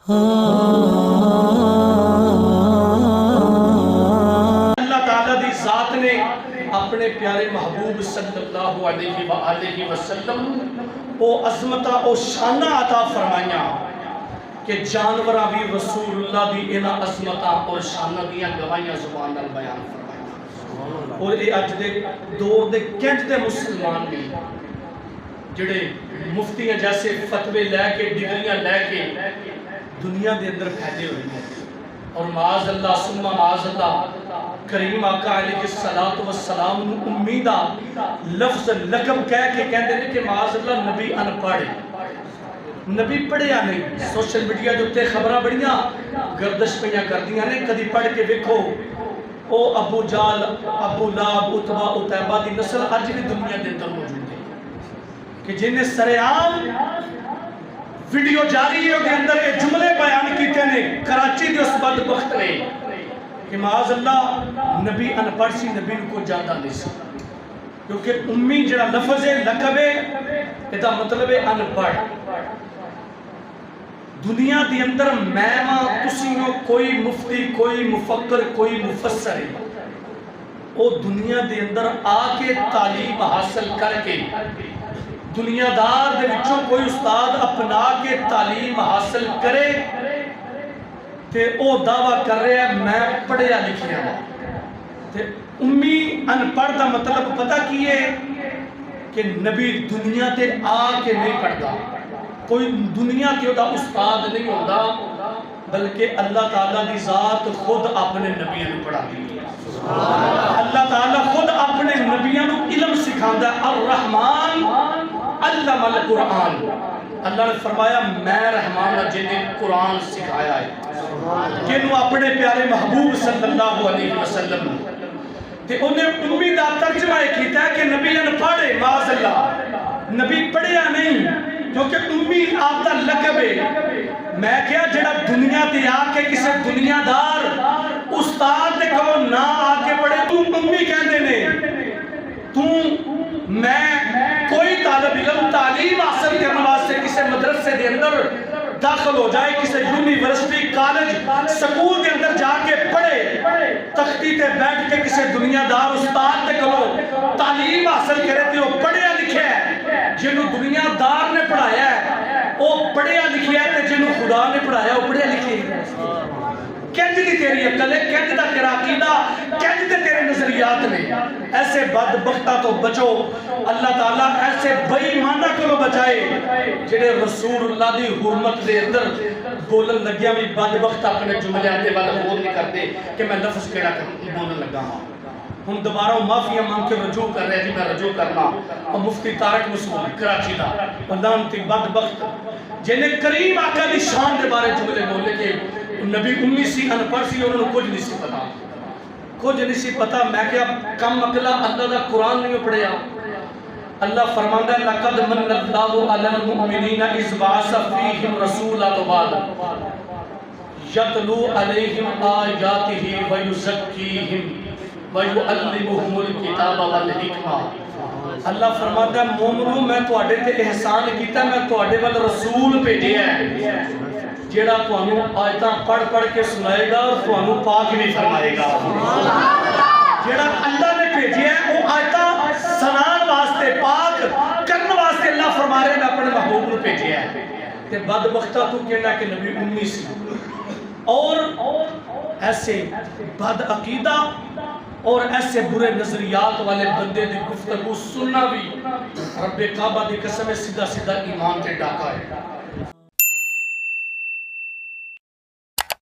اللہ تعالیٰ دی ذات نے اپنے پیارے محبوب صلی اللہ علیہ وآلہ وسلم او عظمتہ او شانہ عطا فرمائیاں کہ جانورہ بھی رسول اللہ دی انہا عظمتہ اور شانہ دیاں گوائیاں زبان نال بیان فرمائیاں اور اے اج دے دور دے کینج دے مسلمان بھی جڑے مفتیاں جیسے فتوے لے کے ڈگریاں لے کے دنیا دے اندر پھیلے ہوئے ہیں اور معاذ اللہ سمہ معاذ اللہ کریم آقا علیہ السلام امیدہ لفظ لقب کہہ کے کہتے ہیں کہ معاذ اللہ نبی ان پڑھے نبی پڑھیا نہیں سوشل میڈیا جو تے خبرہ بڑیاں گردش پہیاں کر دیاں نے کدی پڑھ کے ویکھو او ابو جال ابو لاب اتبا اتیبہ دی نسل آج بھی دنیا دے اندر موجود ہے کہ جنہیں سریعام ویڈیو جاری ہے اور اندر یہ جملے بیان کیتے ہیں کراچی دے اس بدبخت نے کہ معاذ اللہ نبی ان پڑھ سی نبی کو جاندہ نہیں سی کیونکہ امی جڑا لفظ ہے لقب ہے یہ مطلب ہے ان پڑھ دنیا دی اندر میمہ تسینوں کوئی مفتی کوئی مفکر کوئی مفسر ہے وہ دنیا دے اندر آکے تعلیم حاصل کر کے دنیا دار دے وچوں کوئی استاد اپنا کے تعلیم حاصل کرے تے او دعویٰ کر رہے ہیں میں پڑھیا لکھیا ہوں تے امی ان پڑھ دا مطلب پتہ کیے کہ نبی دنیا تے آکے نہیں پڑھدا کوئی دنیا کے دا استاد نہیں ہوتا بلکہ اللہ تعالیٰ دی ذات خود اپنے نبیوں نے پڑھا دی اللہ تعالیٰ خود اپنے نبیوں نے علم سکھاندہ الرحمن علم القرآن اللہ نے فرمایا میں رحمان جنہیں قرآن سکھایا ہے جنہوں اپنے پیارے محبوب صلی اللہ علیہ وسلم تے انہیں امیدہ ترجمہ کیتا ہے کہ نبی ان پڑھے معاذ اللہ نبی پڑھیا نہیں کیونکہ امی آپ دا لقب ہے میں کیا جڑا دنیا تے آکے کسے دنیا دار استاد دے کہو نہ آکے پڑھے تو امی کہندے نے تو میں کوئی طالب علم تعلیم حاصل کرنے واسطے کسے مدرسے دے اندر داخل ہو جائے کسے یونیورسٹی کالج سکول دے اندر جا کے پڑھے تختی تے بیٹھ کے کسے دنیا دار استاد دے کہو تعلیم حاصل کرے تے وہ پڑھیا لکھے ہے جنہوں دنیا دار نے پڑھایا ہے وہ پڑھیا لکھیا ہے تے جنہوں خدا نے پڑھایا وہ پڑھیا لکھے ہے کہنج دی تیری عقل ہے کہنج دا تیرا عقیدہ کہنج دے تیرے نظریات میں ایسے بدبختہ تو بچو اللہ تعالیٰ ایسے بے ایمانہ کو بچائے جنہیں رسول اللہ دی حرمت دے اندر بولن لگیا بھی بدبختہ اپنے جملے آتے والا بول نہیں کرتے کہ میں لفظ کہنا بولن لگا ہوں ہم دوبارہ معافیہ مانگ کے رجوع کر رہے ہیں جی میں رجوع کرنا اور مفتی طارق مسعود کراچی دا بندانتی بدبخت جنہیں کریم آقا دی شان دے بارے جملے بولنے کے نبی امی سی ان پڑھ سی انہوں نے کچھ نہیں سی پتا کچھ نہیں سی پتا میں کیا کم اکلا اللہ دا قرآن نہیں پڑھیا اللہ فرماندہ لقد من اللہ علی المؤمنین اذ بعث فیہم رسولا تو بعد یتلو علیہم آیاتہ ویزکیہم وَيُعَلِّمُهُمُ الْكِتَابَ وَالْحِكْمَةَ اللہ فرماتا ہے مومنوں میں تو آڈے تے احسان کیتا ہے میں تو آڈے والا رسول بھیجے ہے جیڑا تو انہوں آیتاں پڑھ پڑھ کے سنائے گا اور تو انہوں پاک بھی فرمائے گا جیڑا اللہ نے بھیجے ہے وہ آیتاں سنان واسطے پاک کرن واسطے اللہ فرما رہے میں اپنے محبوب نے بھیجے ہے تے بدبختہ تو کہنا کہ نبی امی سی اور ایسے بد عقیدہ اور ایسے برے نظریات والے بندے دی گفتگو سننا بھی رب کعبہ دی قسم سیدھا سیدھا ایمان تے ڈاکا ہے